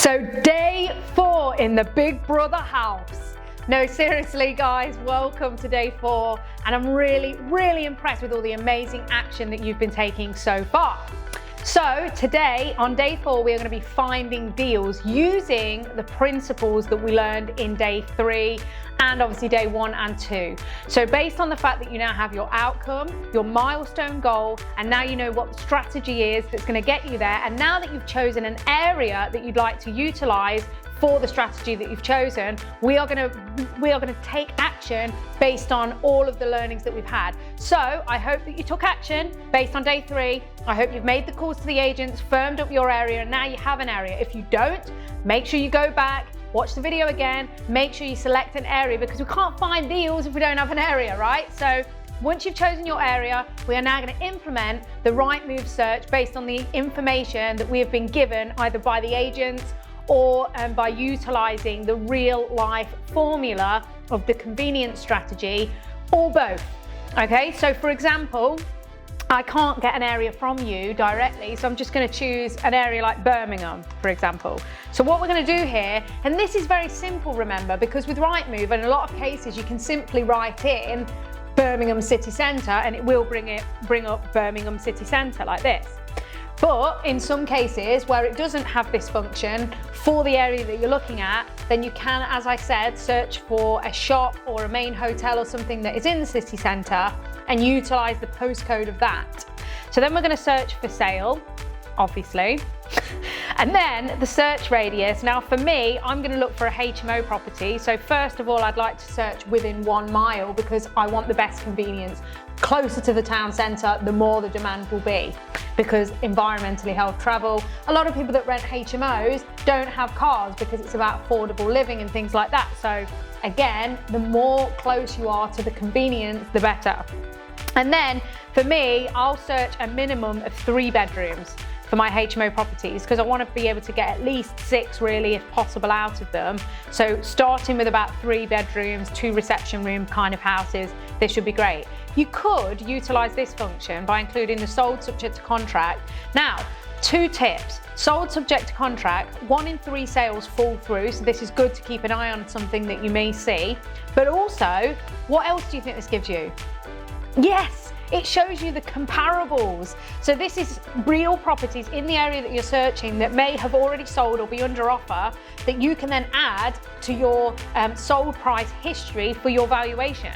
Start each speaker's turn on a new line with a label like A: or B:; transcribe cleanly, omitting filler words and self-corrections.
A: So day 4 in the Big Brother house. No, seriously guys, welcome to day 4, and I'm really impressed with all the amazing action that you've been taking so far. So today on day 4, we are going to be finding deals using the principles that we learned in day 3 and obviously day 1 and 2. So based on the fact that you now have your outcome, your milestone goal, and now you know what the strategy is that's going to get you there, and now that you've chosen an area that you'd like to utilize for the strategy that you've chosen, we are going to take action based on all of the learnings that we've had. So I hope that you took action based on day 3. I hope you've made the calls to the agents, firmed up your area, and now you have an area. If you don't, make sure you go back, watch the video again, make sure you select an area, because we can't find deals if we don't have an area, right? So once you've chosen your area, we are now going to implement the Rightmove search based on the information that we have been given either by the agents or by utilizing the real life formula of the convenience strategy, or both. Okay, so for example, I can't get an area from you directly, so I'm just going to choose an area like Birmingham, for example. So what we're going to do here, and this is very simple, remember, because with Rightmove, in a lot of cases, you can simply write in Birmingham City Centre and it will bring up Birmingham City Centre like this. But in some cases where it doesn't have this function for the area that you're looking at, then you can, as I said, search for a shop or a main hotel or something that is in the city centre and utilise the postcode of that. So then we're going to search for sale, obviously. And then the search radius. Now for me, I'm going to look for a HMO property. So first of all, I'd like to search within 1 mile because I want the best convenience. Closer to the town centre, the more the demand will be, because environmentally health travel. A lot of people that rent HMOs don't have cars because it's about affordable living and things like that. So again, the more close you are to the convenience, the better. And then for me, I'll search a minimum of 3 bedrooms for my HMO properties, because I want to be able to get at least 6 really, if possible, out of them. So starting with about 3 bedrooms, 2 reception room kind of houses, this should be great. You could utilize this function by including the sold subject to contract. Now, 2 tips. Sold subject to contract, 1 in 3 sales fall through, so this is good to keep an eye on something that you may see. But also, what else do you think this gives you? Yes, it shows you the comparables. So this is real properties in the area that you're searching that may have already sold or be under offer that you can then add to your sold price history for your valuation.